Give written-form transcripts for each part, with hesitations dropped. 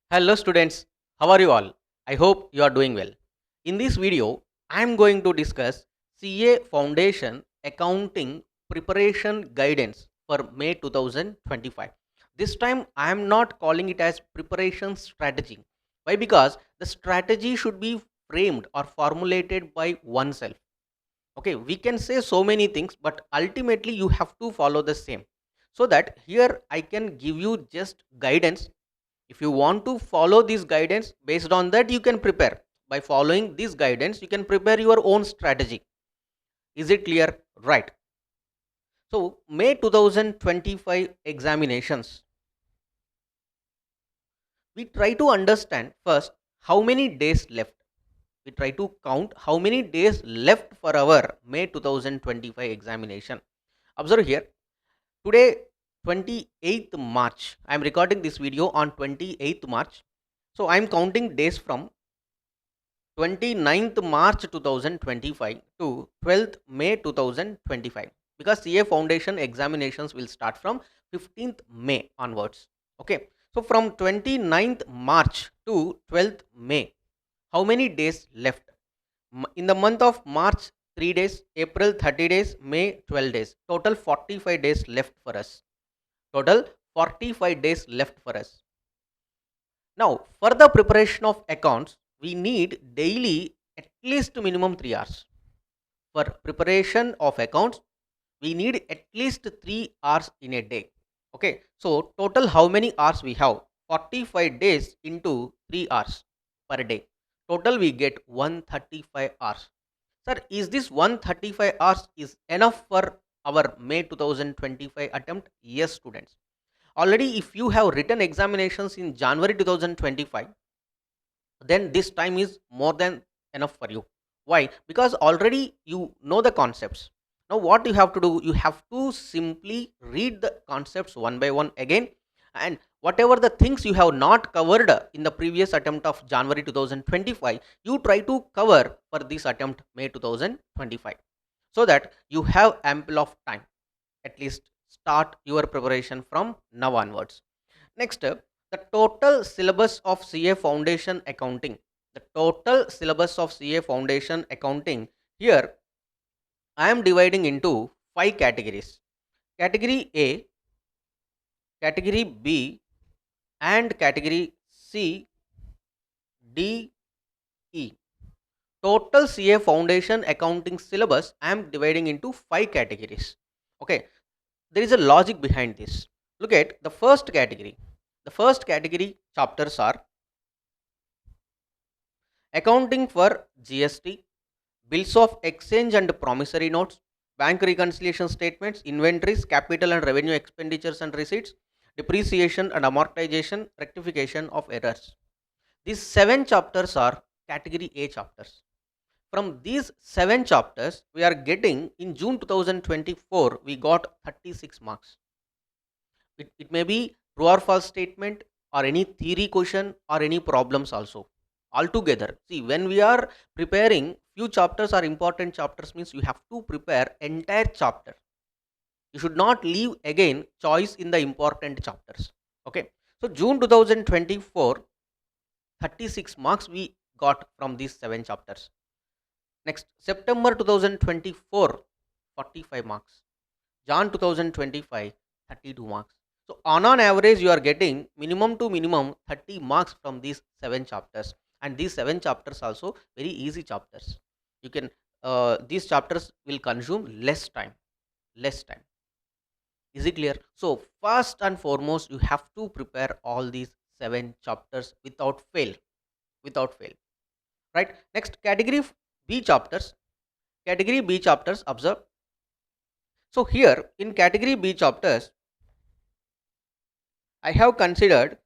Hello students, how are you all? I hope you are doing well. In this video, I am going to discuss CA Foundation Accounting Preparation Guidance for May 2025. This time I am not calling it as preparation strategy. Why? Because the strategy should be framed or formulated by oneself. Okay, we can say so many things, but ultimately you have to follow the same. So that here I can give you just guidance. If you want to follow this guidance, based on that you can prepare. By following this guidance you can prepare your own strategy. Is it clear? Right. So May 2025 examinations, we try to understand first how many days left. We try to count how many days left for our May 2025 examination. Observe here, today 28th March, I am recording this video on 28th March. So I am counting days from 29th March 2025 to 12th May 2025, because CA Foundation examinations will start from 15th May onwards. Okay, so from 29th March to 12th May, how many days left? In the month of March, 3 days, April 30 days, May 12 days, total 45 days left for us. Total 45 days left for us. Now, for the preparation of accounts, we need daily at least minimum 3 hours. For preparation of accounts, we need at least 3 hours in a day. Okay, so total how many hours we have? 45 days into 3 hours per day. Total we get 135 hours. Sir, is this 135 hours is enough for our May 2025 attempt? Yes, students. Already if you have written examinations in January 2025, then this time is more than enough for you. Why? Because already you know the concepts. Now what you have to do, you have to simply read the concepts one by one again, and whatever the things you have not covered in the previous attempt of January 2025, you try to cover for this attempt May 2025, so that you have ample of time. At least start your preparation from now onwards. Next, the total syllabus of CA Foundation Accounting. The total syllabus of CA Foundation Accounting, here I am dividing into 5 categories. Category A, Category B, and Category C, D, E. Total CA Foundation Accounting syllabus I am dividing into 5 categories. Okay, there is a logic behind this. Look at the first category. The first category chapters are accounting for GST, bills of exchange and promissory notes, bank reconciliation statements, inventories, capital and revenue expenditures and receipts, depreciation and amortization, rectification of errors. These 7 chapters are category A chapters. From these 7 chapters, we are getting in June 2024, we got 36 marks. It may be true or false statement, or any theory question, or any problems also. Altogether, see, when we are preparing, few chapters are important chapters, means you have to prepare entire chapter. You should not leave again choice in the important chapters. Okay, so June 2024, 36 marks we got from these 7 chapters. Next, September 2024, 45 marks. Jan 2025, 32 marks. So on average, you are getting minimum to minimum 30 marks from these 7 chapters. And these 7 chapters also very easy chapters. You can, these chapters will consume less time. Less time. Is it clear? So first and foremost, you have to prepare all these 7 chapters without fail. Without fail. Right? Next, category B chapters. Category B chapters, observe. So here in category B chapters, I have considered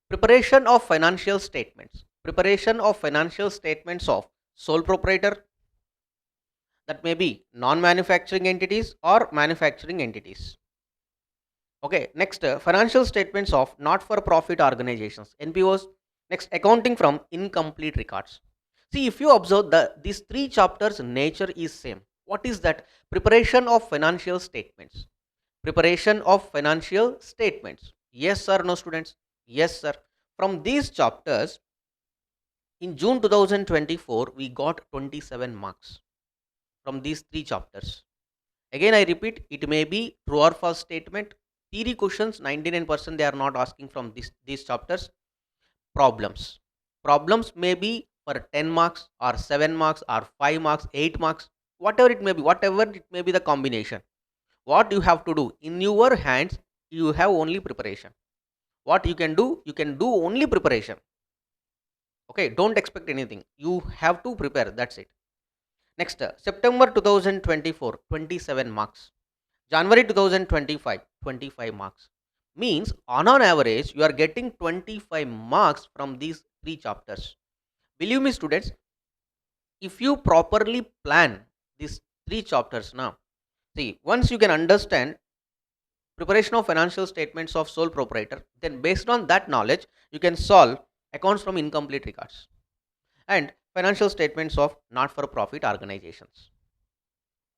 preparation of financial statements. Preparation of financial statements of sole proprietor, that may be non-manufacturing entities or manufacturing entities. Okay, next, financial statements of not-for-profit organizations, NPOs. Next, accounting from incomplete records. See, if you observe these 3 chapters nature is same. What is that? Preparation of financial statements. Preparation of financial statements. Yes sir, no students? Yes sir. From these chapters, in June 2024, we got 27 marks from these three chapters. Again, I repeat, it may be true or false statement. Theory questions, 99% they are not asking from these chapters. Problems. Problems may be for 10 marks or 7 marks or 5 marks, 8 marks, whatever it may be the combination. What you have to do in your hands, you have only preparation. What you can do only preparation. Okay, don't expect anything. You have to prepare, that's it. Next, September 2024, 27 marks. January 2025, 25 marks. Means on average, you are getting 25 marks from these three chapters. Believe me, students, if you properly plan these three chapters now, see, once you can understand preparation of financial statements of sole proprietor, then based on that knowledge, you can solve accounts from incomplete records and financial statements of not for profit organizations.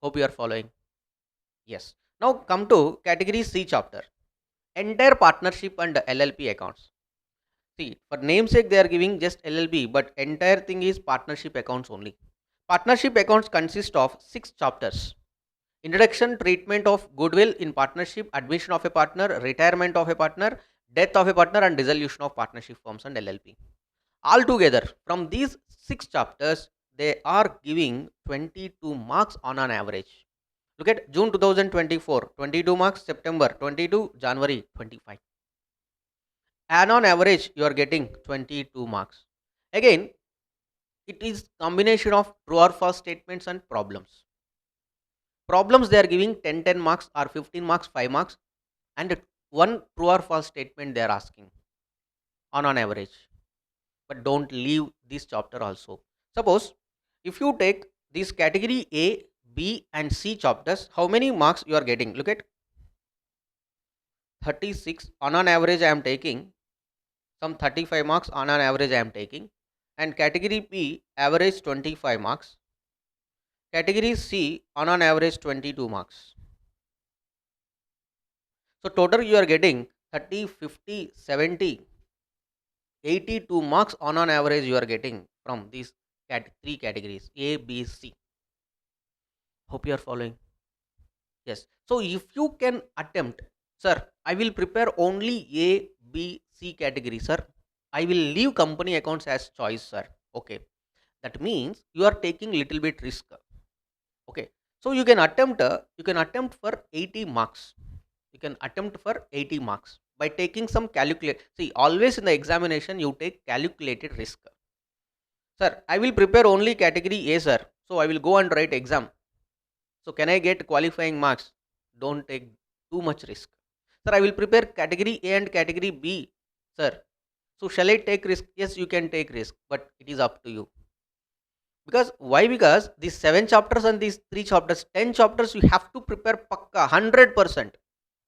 Hope you are following. Yes. Now come to category C chapter, entire partnership and LLP accounts. See, for namesake they are giving just LLB, but entire thing is partnership accounts only. Partnership accounts consist of 6 chapters. Introduction, treatment of goodwill in partnership, admission of a partner, retirement of a partner, death of a partner and dissolution of partnership forms and LLP. Altogether, from these 6 chapters, they are giving 22 marks on an average. Look at June 2024, 22 marks, September 22, January 25. And on average, you are getting 22 marks. Again, it is combination of true or false statements and problems. Problems they are giving 10 marks or 15 marks, 5 marks, and one true or false statement they are asking on average. But don't leave this chapter also. Suppose if you take this category A, B and C chapters, how many marks you are getting? Look at 36 on an average I am taking, some 35 marks on an average I am taking, and category B average 25 marks, category C on an average 22 marks. So total you are getting 30, 50, 70, 82 marks on an average you are getting from these three categories A, B, C. Hope you are following. Yes. So if you can attempt, sir, I will prepare only A, B, C category, sir. I will leave company accounts as choice, sir. Okay. That means you are taking little bit risk. Okay. So you can attempt for 80 marks. You can attempt for 80 marks by taking some calculate. See, always in the examination you take calculated risk. Sir, I will prepare only category A, sir. So I will go and write exam. So can I get qualifying marks? Don't take too much risk. Sir, I will prepare category A and category B, sir. So shall I take risk? Yes, you can take risk, but it is up to you. Because why? Because these 7 chapters and these 3 chapters, 10 chapters, you have to prepare pakka 100%,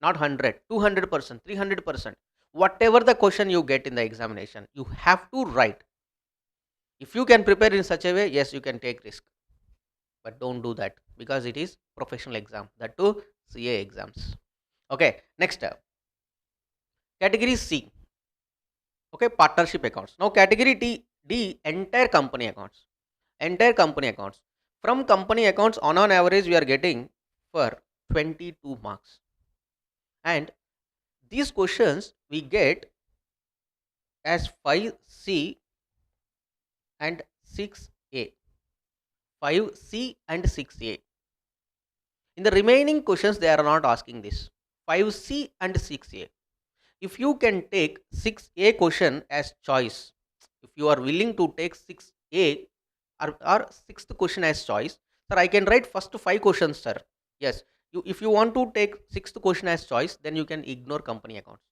not 100, 200%, 300%. Whatever the question you get in the examination, you have to write. If you can prepare in such a way, yes, you can take risk. But don't do that because it is professional exam, that too CA exams. Okay, next category C. Okay, partnership accounts. Now category D, entire company accounts. Entire company accounts. From company accounts on average we are getting for 22 marks. And these questions we get as 5C and 6A. 5C and 6A. In the remaining questions they are not asking this. 5C and 6A. If you can take 6A question as choice, if you are willing to take 6A or sixth question as choice, sir, I can write first 5 questions, sir. Yes, if you want to take sixth question as choice, then you can ignore company accounts.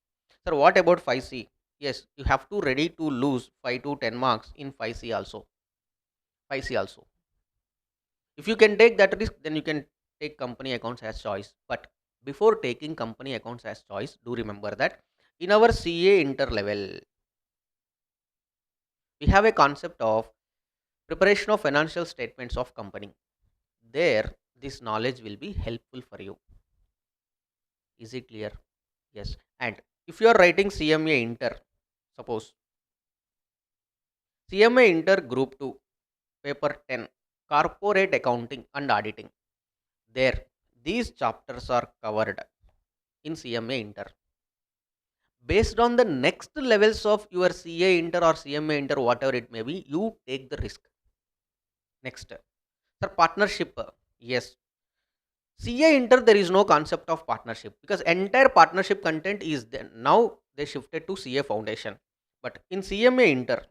Sir, what about 5C? Yes, you have to ready to lose 5 to 10 marks in 5C also. 5C also. If you can take that risk, then you can take company accounts as choice. But before taking company accounts as choice, do remember that in our CA interlevel, we have a concept of preparation of financial statements of company. There, this knowledge will be helpful for you. Is it clear? Yes. And if you are writing CMA Inter, suppose CMA Inter Group 2, Paper 10, Corporate Accounting and Auditing. There, these chapters are covered in CMA Inter. Based on the next levels of your CA Inter or CMA Inter, whatever it may be, you take the risk. Next, sir, partnership. Yes, CA Inter, there is no concept of partnership because entire partnership content is there. Now they shifted to CA Foundation. But in CMA Inter,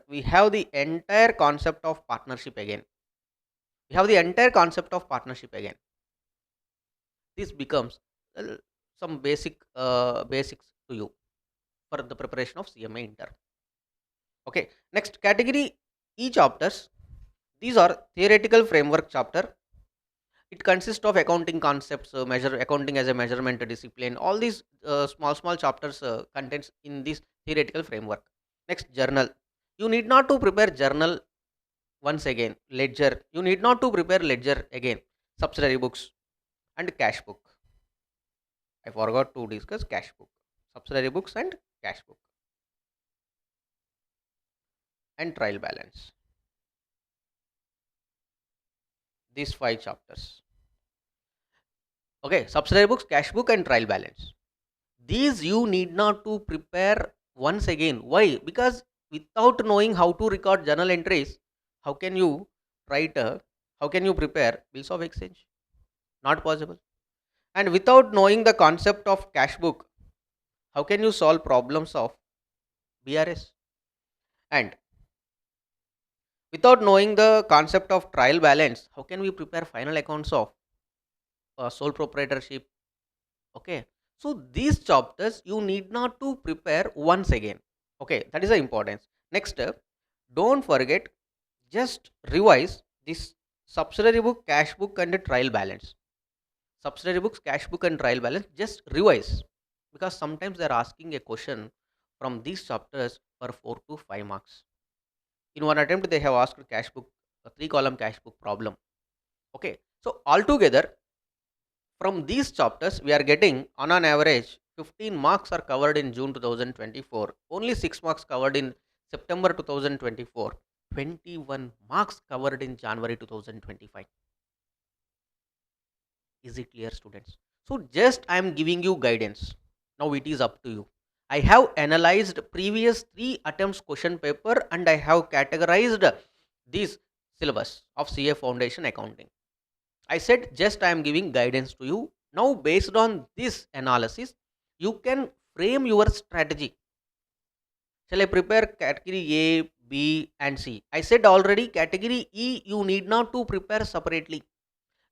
we have the entire concept of partnership again. We have the entire concept of partnership again. This becomes some basics to you for the preparation of CMA Inter. Okay, next category E chapters. These are theoretical framework chapter. It consists of accounting concepts, measure accounting as a measurement discipline. All these small chapters contents in this theoretical framework. Next, journal. You need not to prepare journal once again. Ledger. You need not to prepare ledger again. Subsidiary books and cash book. I forgot to discuss cash book. Subsidiary books and cash book and trial balance. These 5 chapters. Okay, subsidiary books, cash book and trial balance. These you need not to prepare once again. Why? Because without knowing how to record journal entries, how can you write how can you prepare bills of exchange? Not possible. And without knowing the concept of cash book, how can you solve problems of BRS? And without knowing the concept of trial balance, how can we prepare final accounts of sole proprietorship? Okay, so these chapters you need not to prepare once again. Okay, that is the importance. Next step, don't forget, just revise this subsidiary book, cash book and the trial balance. Subsidiary books, cash book and trial balance, just revise, because sometimes they are asking a question from these chapters for 4 to 5 marks. In one attempt they have asked cash book, a 3 column cash book problem. Okay, so altogether from these chapters we are getting on an average 15 marks are covered in June 2024, only 6 marks covered in September 2024, 21 marks covered in January 2025. Is it clear, students? So just I am giving you guidance. Now it is up to you. I have analyzed previous 3 attempts question paper and I have categorized this syllabus of CA Foundation Accounting. I said just I am giving guidance to you. Now based on this analysis, you can frame your strategy. Shall I prepare category A, B and C? I said already category E you need not to prepare separately.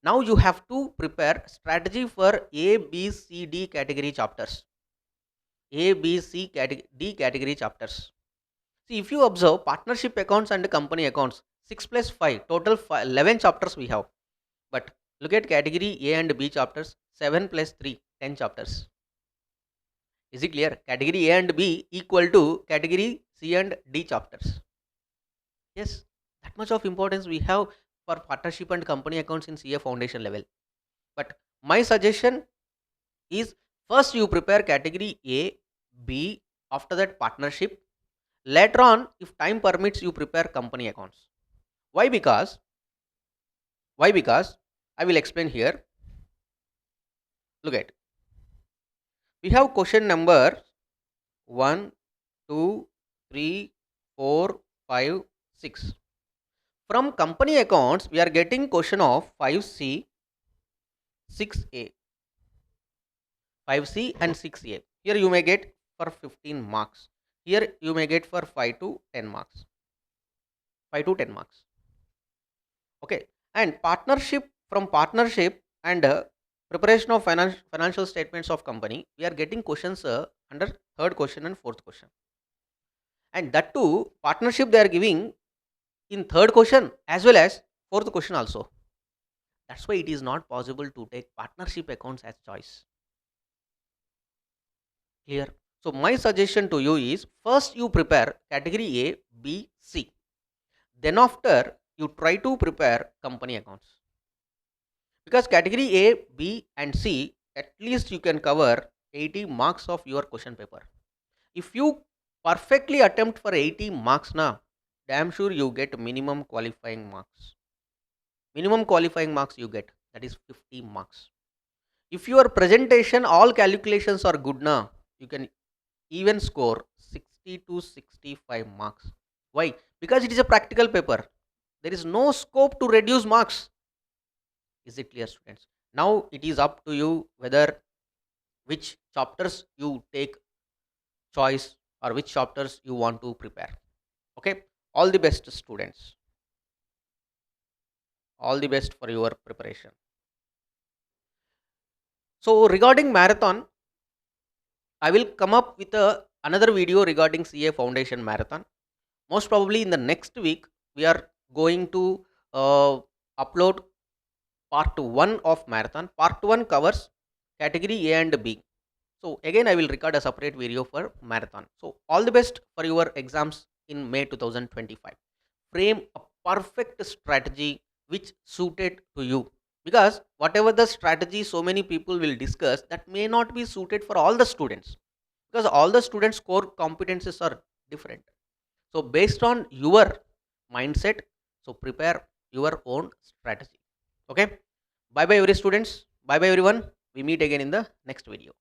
Now you have to prepare strategy for A, B, C, D category chapters. A, B, C, D category chapters. See, if you observe partnership accounts and company accounts, 6 plus 5, total 11 chapters we have. But look at category A and B chapters, 7 plus 3, 10 chapters. Is it clear? Category A and B equal to category C and D chapters. Yes, that much of importance we have for partnership and company accounts in CA Foundation level. But my suggestion is, first you prepare category A, B, after that partnership. Later on, if time permits, you prepare company accounts. Why? Because I will explain here. Look at, we have question number 1, 2, 3, 4, 5, 6. From company accounts, we are getting question of 5C, 6A. 5C and 6A. Here you may get for 15 marks. Here you may get for 5 to 10 marks. 5 to 10 marks. Okay. And partnership, from partnership and preparation of financial statements of company, we are getting questions under third question and fourth question. And that too, partnership they are giving in third question as well as fourth question also. That's why it is not possible to take partnership accounts as choice. Clear? So my suggestion to you is, first you prepare category A, B, C. Then after you try to prepare company accounts. because category A, B and C, at least you can cover 80 marks of your question paper. If you perfectly attempt for 80 marks now, damn sure you get minimum qualifying marks. Minimum qualifying marks you get, that is 50 marks. If your presentation all calculations are good now, you can even score 60 to 65 marks. Why? Because it is a practical paper. There is no scope to reduce marks. Is it clear, students? Now it is up to you whether which chapters you take choice or which chapters you want to prepare. Okay, all the best, students. All the best for your preparation. So regarding marathon, I will come up with another video regarding CA Foundation Marathon. Most probably in the next week, we are going to upload part 1 of marathon. Part 1 covers category A and B. So again, I will record a separate video for marathon. So all the best for your exams in May 2025. Frame a perfect strategy which suited to you, because whatever the strategy so many people will discuss, that may not be suited for all the students, because all the students core competences are different. So based on your mindset, so prepare your own strategy. Okay, bye bye every students, bye bye everyone, we meet again in the next video.